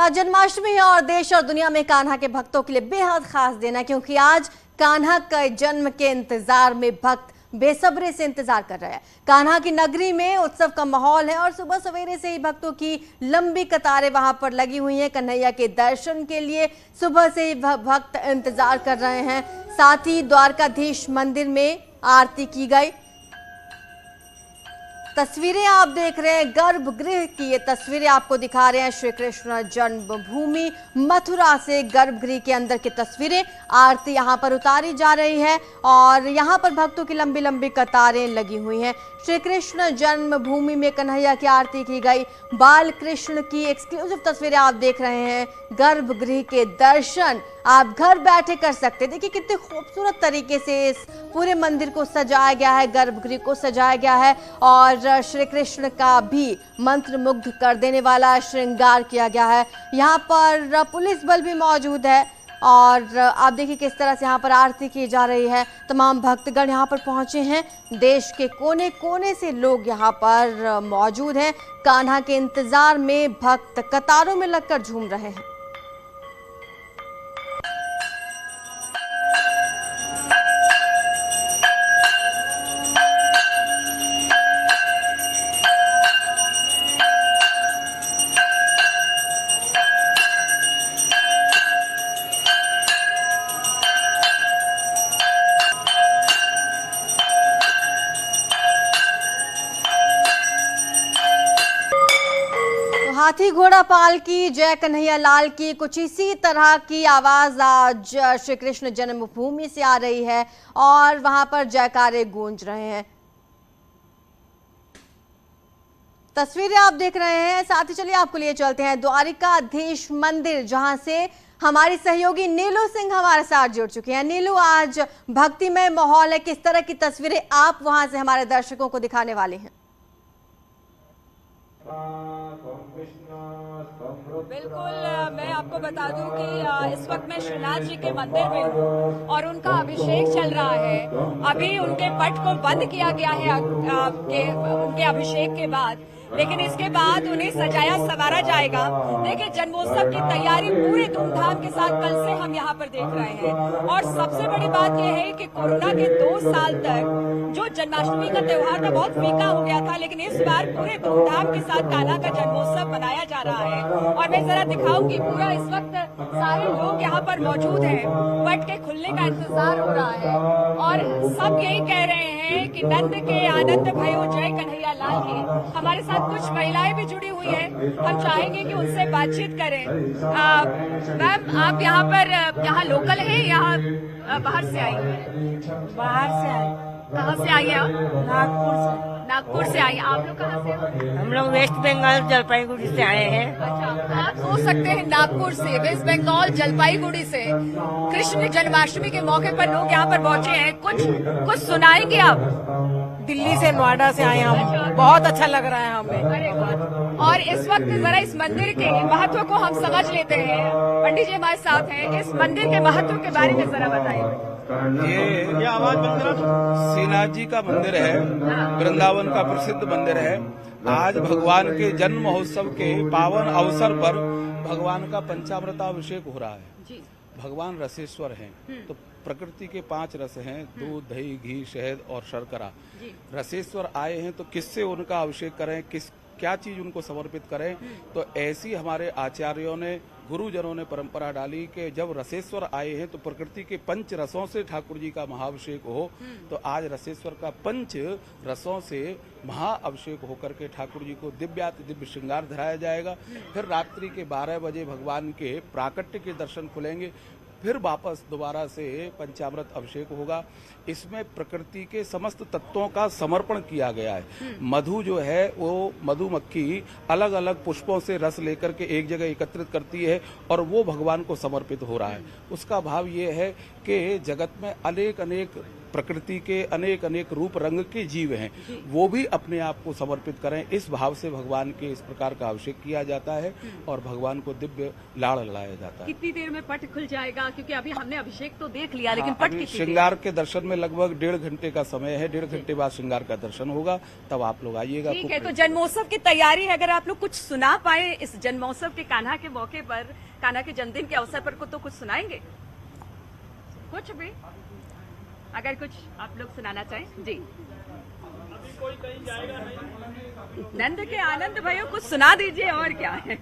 आज जन्माष्टमी है और देश और दुनिया में कान्हा के भक्तों के लिए बेहद खास दिन है, क्योंकि आज कान्हा के जन्म के इंतजार में भक्त बेसब्री से इंतजार कर रहे हैं। कान्हा की नगरी में उत्सव का माहौल है और सुबह सवेरे से ही भक्तों की लंबी कतारें वहां पर लगी हुई हैं। कन्हैया के दर्शन के लिए सुबह से ही भक्त इंतजार कर रहे हैं। साथ ही द्वारकाधीश मंदिर में आरती की गई। तस्वीरें आप देख रहे हैं, गर्भगृह की ये तस्वीरें आपको दिखा रहे हैं। श्री कृष्ण जन्मभूमि मथुरा से गर्भगृह के अंदर की तस्वीरें। आरती यहां पर उतारी जा रही है और यहां पर भक्तों की लंबी लंबी कतारें लगी हुई हैं। श्री कृष्ण जन्मभूमि में कन्हैया की आरती की गई। बाल कृष्ण की एक्सक्लूसिव तस्वीरें आप देख रहे हैं। गर्भगृह के दर्शन आप घर बैठे कर सकते हैं। देखिए कितने खूबसूरत तरीके से इस पूरे मंदिर को सजाया गया है, गर्भगृह को सजाया गया है और श्री कृष्ण का भी मंत्रमुग्ध कर देने वाला श्रृंगार किया गया है। यहाँ पर पुलिस बल भी मौजूद है और आप देखिए किस तरह से यहाँ पर आरती की जा रही है। तमाम भक्तगण यहाँ पर पहुंचे हैं। देश के कोने कोने से लोग यहाँ पर मौजूद हैं। कान्हा के इंतजार में भक्त कतारों में लगकर झूम रहे हैं। हाथी घोड़ा पाल की, जय कन्हैया लाल की, कुछ इसी तरह की आवाज आज श्री कृष्ण जन्मभूमि से आ रही है और वहां पर जयकारे गूंज रहे हैं। तस्वीरें आप देख रहे हैं। साथ ही चलिए आपको लिए चलते हैं द्वारिकाधीश मंदिर, जहां से हमारी सहयोगी नीलू सिंह हमारे साथ जुड़ चुकी हैं। नीलू, आज भक्तिमय माहौल है, किस तरह की तस्वीरें आप वहां से हमारे दर्शकों को दिखाने वाले हैं? बिल्कुल, मैं आपको बता दूं कि इस वक्त मैं श्रीनाथ जी के मंदिर में हूँ और उनका अभिषेक चल रहा है। अभी उनके पट को बंद किया गया है उनके अभिषेक के बाद, लेकिन इसके बाद उन्हें सजाया संवारा जाएगा। देखिए, जन्मोत्सव की तैयारी पूरे धूमधाम के साथ कल से हम यहाँ पर देख रहे हैं और सबसे बड़ी बात यह है कि कोरोना के 2 साल तक जो जन्माष्टमी का त्योहार था बहुत फीका हो गया था, लेकिन इस बार पूरे धूमधाम के साथ कान्हा का जन्मोत्सव मनाया जा रहा है। और मैं जरा दिखाऊं कि पूरा इस वक्त सारे लोग यहाँ पर मौजूद हैं। पट के खुलने का इंतजार हो रहा है और सब यही कह रहे हैं कि नंद के आनंद भयो जय कन्हैया लाल की। हमारे साथ कुछ महिलाएं भी जुड़ी हुई हैं, हम चाहेंगे कि उनसे बातचीत करें। मैम, आप यहाँ लोकल हैं या बाहर से आई हैं? बाहर से आई। कहाँ से आई हैं आप? नागपुर से। नागपुर से आई। आप लोग कहाँ से? हम लोग वेस्ट बंगाल जलपाईगुड़ी से आए हैं। अच्छा, आप सोच सकते हैं नागपुर से, वेस्ट बंगाल जलपाईगुड़ी से कृष्ण जन्माष्टमी के मौके पर लोग यहाँ पर पहुँचे हैं। कुछ सुनाएंगे आप? दिल्ली से, नोएडा से आए हम। बहुत अच्छा लग रहा है हमें। अरे वाह। और इस वक्त जरा इस मंदिर के महत्व को हम समझ लेते हैं। पंडित जी हमारे साथ हैं, इस मंदिर के महत्व के बारे में जरा बताइए। ये आवाज बंद करा। श्रीनाथ जी का मंदिर है, वृंदावन का प्रसिद्ध मंदिर है। आज भगवान के जन्म महोत्सव के पावन अवसर पर भगवान का पंचामृताभिषेक हो रहा है। भगवान रसेश्वर हैं, तो प्रकृति के 5 रस हैं, दूध, दही, घी, शहद और शर्करा। रसेश्वर आए हैं तो किससे उनका अभिषेक करें, क्या चीज उनको समर्पित करें। तो ऐसी हमारे आचार्यों ने, गुरुजनों ने परंपरा डाली कि जब रसेश्वर आए हैं तो प्रकृति के 5 रसों से ठाकुर जी का महाअभिषेक हो। तो आज रसेश्वर का 5 रसों से महाअभिषेक होकर के ठाकुर जी को दिव्य श्रृंगार धराया जाएगा। फिर रात्रि के 12 बजे भगवान के प्राकट्य के दर्शन खुलेंगे। फिर वापस दोबारा से पंचामृत अभिषेक होगा। इसमें प्रकृति के समस्त तत्वों का समर्पण किया गया है। मधु जो है वो मधुमक्खी अलग अलग पुष्पों से रस लेकर के एक जगह एकत्रित करती है और वो भगवान को समर्पित हो रहा है। उसका भाव ये है कि जगत में अनेक प्रकृति के अनेक अनेक रूप रंग के जीव हैं, वो भी अपने आप को समर्पित करें, इस भाव से भगवान के इस प्रकार का अभिषेक किया जाता है और भगवान को दिव्य लाड़ लड़ाया जाता है। कितनी देर में पट खुल जाएगा? क्योंकि अभी हमने अभिषेक तो देख लिया, लेकिन पट अभी कितनी श्रृंगार के दर्शन में लगभग 1.5 घंटे का समय है। 1.5 घंटे बाद श्रृंगार का दर्शन होगा, तब आप लोग आइएगा। ठीक है, तो जन्मोत्सव की तैयारी है, अगर आप लोग कुछ सुना पाए इस जन्मोत्सव के कान्हा के मौके पर, कान्हा के जन्मदिन के अवसर पर को तो कुछ सुनाएंगे? कुछ भी अगर कुछ आप लोग सुनाना चाहें जी। नंद के आनंद भयो कुछ सुना दीजिए, और क्या है।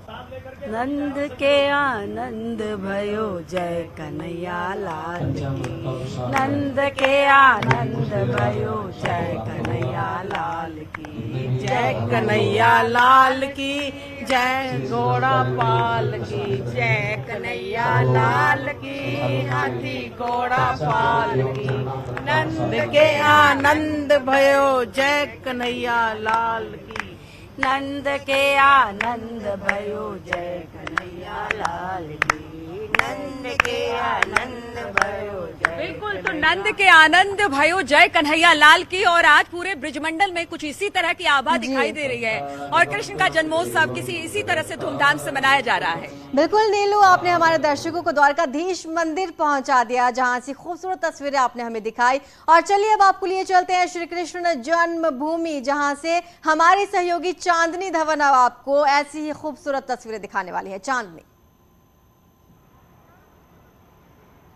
नंद के आनंद भयो जय कन्हैया लाल की, नंद के आनंद भयो जय कन्हैया लाल की, जय कन्हैया लाल की, जय घोड़ा पाल की, जय कन्हैया लाल की, हाथी घोड़ा पाल की, नंद के आनंद भयो जय कन्हैया लाल की, नंद के आनंद भयो जय कन्हैया लाल की, नंद के आनंद भयो जय। बिल्कुल, तो नंद के आनंद भयो जय कन्हैया लाल की। और आज पूरे ब्रिजमंडल में कुछ इसी तरह की आभा दिखाई दे रही है और कृष्ण का जन्मोत्सव इसी तरह से धूमधाम से मनाया जा रहा है। बिल्कुल नीलू, आपने हमारे दर्शकों को द्वारकाधीश मंदिर पहुंचा दिया, जहां से खूबसूरत तस्वीरें आपने हमें दिखाई। और चलिए अब आपको लिए चलते हैं श्री कृष्ण जन्मभूमि, जहां से हमारी सहयोगी चांदनी धवन अब आपको ऐसी ही खूबसूरत तस्वीरें दिखाने वाली है। चांदनी।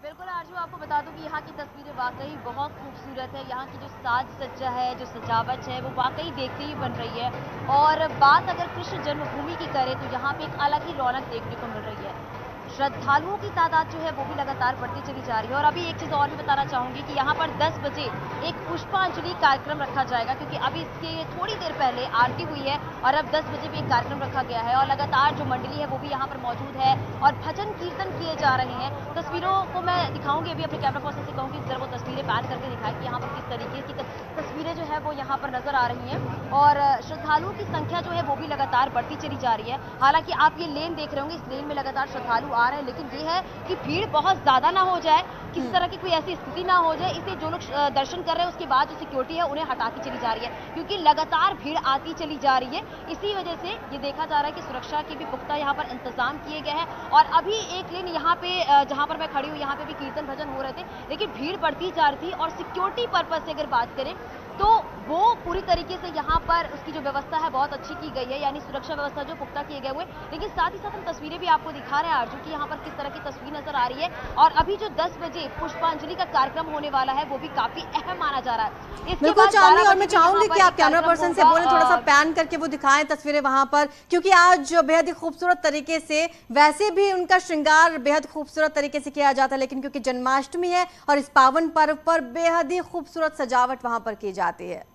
बिल्कुल आरजू, आपको बता दूं कि यहाँ की तस्वीरें वाकई बहुत खूबसूरत है। यहाँ की जो साज सज्जा है, जो सजावट है, वो वाकई देखते ही बन रही है। और बात अगर कृष्ण जन्मभूमि की करें तो यहाँ पे एक अलग ही रौनक देखने को मिल रही है। श्रद्धालुओं की तादाद जो है वो भी लगातार बढ़ती चली जा रही है। और अभी एक चीज़ और भी बताना चाहूँगी कि यहाँ पर 10 बजे एक पुष्पांजलि कार्यक्रम रखा जाएगा, क्योंकि अभी इसके थोड़ी देर पहले आरती हुई है और अब 10 बजे भी एक कार्यक्रम रखा गया है। और लगातार जो मंडली है वो भी यहाँ पर मौजूद है और भजन कीर्तन किए जा रहे हैं। तस्वीरों को मैं दिखाऊंगी, अभी अपने कैमरा पर्सन से कहूँगी जरा वो तस्वीरें पैन करके दिखाएं कि यहाँ पर किस तरीके की तस्वीरें जो है वो यहाँ पर नजर आ रही हैं। और श्रद्धालुओं की संख्या जो है वो भी लगातार बढ़ती चली जा रही है। हालांकि आप ये लेन देख रहे होंगे, इस लेन में लगातार श्रद्धालु आ रहे हैं, लेकिन ये है कि भीड़ बहुत ज्यादा ना हो जाए, किसी तरह की कोई ऐसी स्थिति ना हो जाए, इसलिए जो लोग दर्शन कर रहे हैं उसके बाद जो सिक्योरिटी है उन्हें हटाती चली जा रही है, क्योंकि लगातार भीड़ आती चली जा रही है। इसी वजह से ये देखा जा रहा है कि सुरक्षा के भी पुख्ता यहाँ पर इंतजाम किए गए हैं। और अभी एक लेन यहाँ पे जहाँ पर मैं खड़ी हूँ, यहाँ पे भी कीर्तन भजन हो रहे थे, लेकिन भीड़ बढ़ती जा रही थी। और सिक्योरिटी पर्पज से अगर बात करें तो वो पूरी तरीके से यहाँ पर उसकी जो व्यवस्था है बहुत अच्छी की गई है, यानी सुरक्षा व्यवस्था जो पुख्ता किए गए हुए। लेकिन साथ ही साथ हम तस्वीरें भी आपको दिखा रहे हैं आरजू की यहाँ पर किस तरह की तस्वीर नजर आ रही है। और अभी जो 10 बजे पुष्पांजलि का कार्यक्रम होने वाला है वो भी काफी अहम माना जा रहा है। बिल्कुल चांदनी, और मैं चाहूंगी कि आप कैमरा पर्सन से बोले थोड़ा सा पैन करके वो दिखाएं तस्वीरें वहां पर, क्योंकि आज जो बेहद ही खूबसूरत तरीके से, वैसे भी उनका श्रृंगार बेहद खूबसूरत तरीके से किया जाता है, लेकिन क्योंकि जन्माष्टमी है और इस पावन पर्व पर बेहद ही खूबसूरत सजावट वहां पर की जाती है।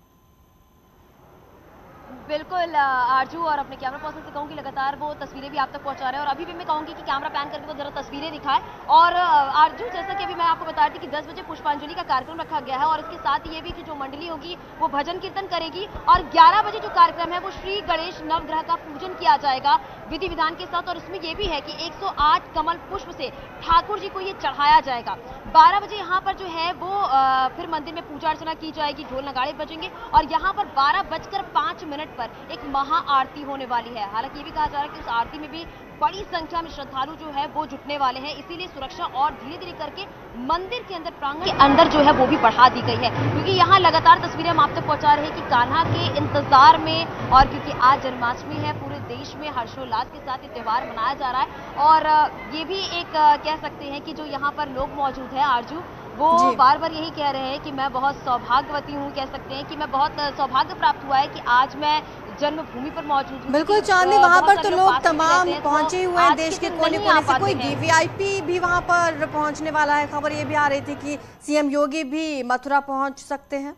बिल्कुल आरजू, और अपने कैमरा पर्सन से कहूँगी लगातार वो तस्वीरें भी आप तक पहुंचा रहे हैं। और अभी भी मैं कहूँगी कि कैमरा पैन करके वो जरा तस्वीरें दिखाए। और आरजू, जैसा कि अभी मैं आपको बता रही थी कि 10 बजे पुष्पांजलि का कार्यक्रम रखा गया है और इसके साथ ये भी कि जो मंडली होगी वो भजन कीर्तन करेगी। और 11 बजे जो कार्यक्रम है वो श्री गणेश नवग्रह का पूजन किया जाएगा विधि विधान के साथ। और इसमें यह भी है कि 108 कमल पुष्प से ठाकुर जी को ये चढ़ाया जाएगा। 12 बजे यहाँ पर जो है वो फिर मंदिर में पूजा अर्चना की जाएगी, ढोल नगाड़े बजेंगे और यहाँ पर 12:05 पर एक महा आरती होने वाली है। हालांकि ये भी कहा जा रहा है कि उस आरती में भी बड़ी संख्या में श्रद्धालु जो है वो जुटने वाले हैं, इसीलिए सुरक्षा और धीरे धीरे करके मंदिर के अंदर, प्रांगण के अंदर जो है वो भी बढ़ा दी गई है। क्योंकि यहाँ लगातार तस्वीरें हम आप तक पहुंचा रहे हैं कि कान्हा के इंतजार में, और क्योंकि आज जन्माष्टमी है, पूरे देश में हर्षोल्लास के साथ ये त्योहार मनाया जा रहा है। और ये भी एक कह सकते हैं कि जो यहाँ पर लोग मौजूद है आरजू, वो बार बार यही कह रहे हैं कि मैं बहुत सौभाग्यवती हूँ, कह सकते हैं कि मैं बहुत सौभाग्य प्राप्त हुआ है कि आज मैं जन्मभूमि पर मौजूद हूँ। बिल्कुल चांदनी, वहाँ पर तो लोग तमाम पहुंचे हुए हैं देश के कोने कोने से। कोई वीवीआईपी भी वहाँ पर पहुंचने वाला है? खबर ये भी आ रही थी कि सीएम योगी भी मथुरा पहुंच सकते हैं।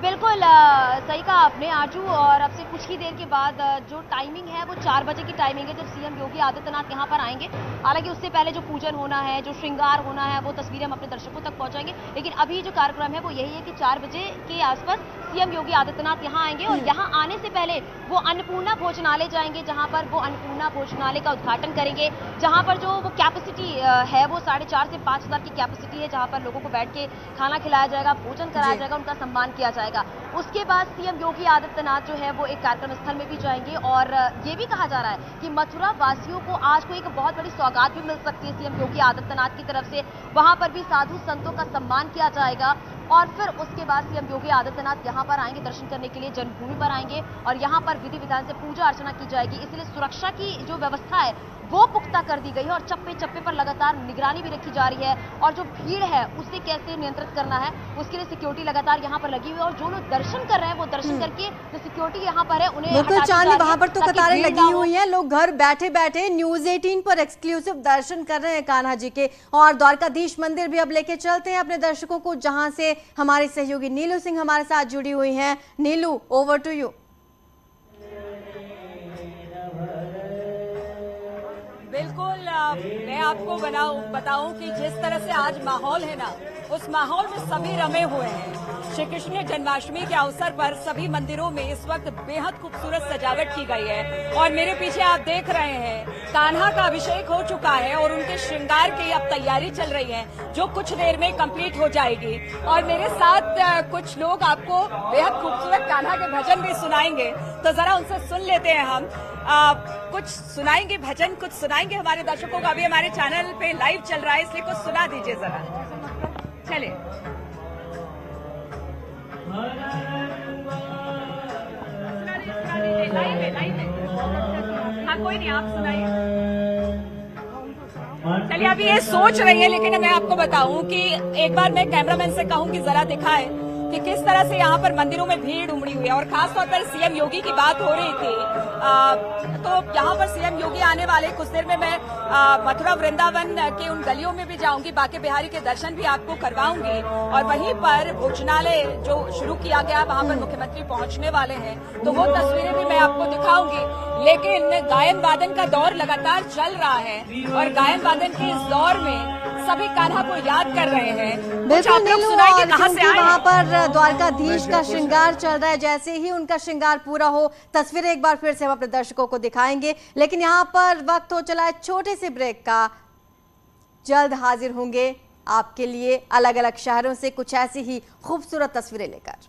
बिल्कुल सही कहा आपने आरजू। और अब से कुछ ही देर के बाद जो टाइमिंग है वो 4 बजे की टाइमिंग है, जब सीएम योगी आदित्यनाथ यहाँ पर आएंगे। हालांकि उससे पहले जो पूजन होना है, जो श्रृंगार होना है, वो तस्वीरें हम अपने दर्शकों तक पहुंचाएंगे। लेकिन अभी जो कार्यक्रम है वो यही है कि 4 बजे के आसपास सीएम योगी आदित्यनाथ यहाँ आएंगे और यहाँ आने से पहले वो अन्नपूर्णा भोजनालय जाएंगे, जहाँ पर वो अन्नपूर्णा भोजनालय का उद्घाटन करेंगे, जहाँ पर जो वो कैपेसिटी है वो 4,500 से 5,000 की कैपेसिटी है, जहाँ पर लोगों को बैठ के खाना खिलाया जाएगा, भोजन कराया जाएगा, उनका सम्मान किया जाएगा। उसके बाद सीएम योगी आदित्यनाथ जो है वो एक कार्यक्रम स्थल में भी जाएंगे और ये भी कहा जा रहा है कि मथुरा वासियों को आज को एक बहुत बड़ी सौगात भी मिल सकती है सीएम योगी आदित्यनाथ की तरफ से। वहां पर भी साधु संतों का सम्मान किया जाएगा और फिर उसके बाद सीएम योगी आदित्यनाथ यहाँ पर आएंगे दर्शन करने के लिए, जन्मभूमि पर आएंगे और यहाँ पर विधि विधान से पूजा अर्चना की जाएगी। इसलिए सुरक्षा की जो व्यवस्था है वो पुख्ता कर दी गई है और चप्पे चप्पे पर लगातार निगरानी भी रखी जा रही है और जो भीड़ है उसे कैसे नियंत्रित करना है उसके लिए सिक्योरिटी लगातार यहाँ पर लगी हुई है और जो लोग दर्शन कर रहे हैं वो दर्शन करके जो सिक्योरिटी यहाँ पर है उन्हें बिल्कुल चांदनी, वहां पर तो कतारें लगी हुई हैं, लोग घर बैठे बैठे न्यूज 18 पर एक्सक्लूसिव दर्शन कर रहे हैं कान्हा जी के। और द्वारकाधीश मंदिर भी अब लेके चलते हैं अपने दर्शकों को, जहां से हमारे सहयोगी नीलू सिंह हमारे साथ जुड़ी हुई हैं। नीलू, ओवर टू यू। बिल्कुल, मैं आपको बताऊं कि जिस तरह से आज माहौल है ना, उस माहौल में सभी रमे हुए हैं। श्री कृष्ण जन्माष्टमी के अवसर पर सभी मंदिरों में इस वक्त बेहद खूबसूरत सजावट की गई है और मेरे पीछे आप देख रहे हैं कान्हा का अभिषेक हो चुका है और उनके श्रृंगार की अब तैयारी चल रही है जो कुछ देर में कंप्लीट हो जाएगी। और मेरे साथ कुछ लोग आपको बेहद खूबसूरत कान्हा के भजन भी सुनाएंगे, तो जरा उनसे सुन लेते हैं हम। कुछ सुनाएंगे भजन, कुछ सुनाएंगे हमारे दर्शकों को। अभी हमारे चैनल पे लाइव चल रहा है इसलिए कुछ सुना दीजिए जरा। चलिए। लाइव है। हाँ, कोई नहीं, आप सुनाइए। चलिए, अभी ये सोच रही है, लेकिन मैं आपको बताऊं कि एक बार मैं कैमरामैन से कहूं कि जरा दिखाए कि किस तरह से यहाँ पर मंदिरों में भीड़ उमड़ी हुई है और खासतौर पर सीएम योगी की बात हो रही थी। तो यहाँ पर सीएम योगी आने वाले कुछ देर में मैं मथुरा वृंदावन के उन गलियों में भी जाऊंगी, बांके बिहारी के दर्शन भी आपको करवाऊंगी और वहीं पर भोजनालय जो शुरू किया गया वहां पर मुख्यमंत्री पहुंचने वाले हैं, तो वो तस्वीरें भी मैं आपको दिखाऊंगी। लेकिन गायन वादन का दौर लगातार चल रहा है और गायन वादन के इस दौर में सभी कान्हा को याद कर रहे हैं। बिल्कुल नीलू, और क्योंकि वहां पर द्वारकाधीश का श्रृंगार चल रहा है, जैसे ही उनका श्रृंगार पूरा हो तस्वीरें एक बार फिर से हम अपने दर्शकों को दिखाएंगे। लेकिन यहाँ पर वक्त हो चला है छोटे से ब्रेक का। जल्द हाजिर होंगे आपके लिए अलग अलग शहरों से कुछ ऐसी ही खूबसूरत तस्वीरें लेकर।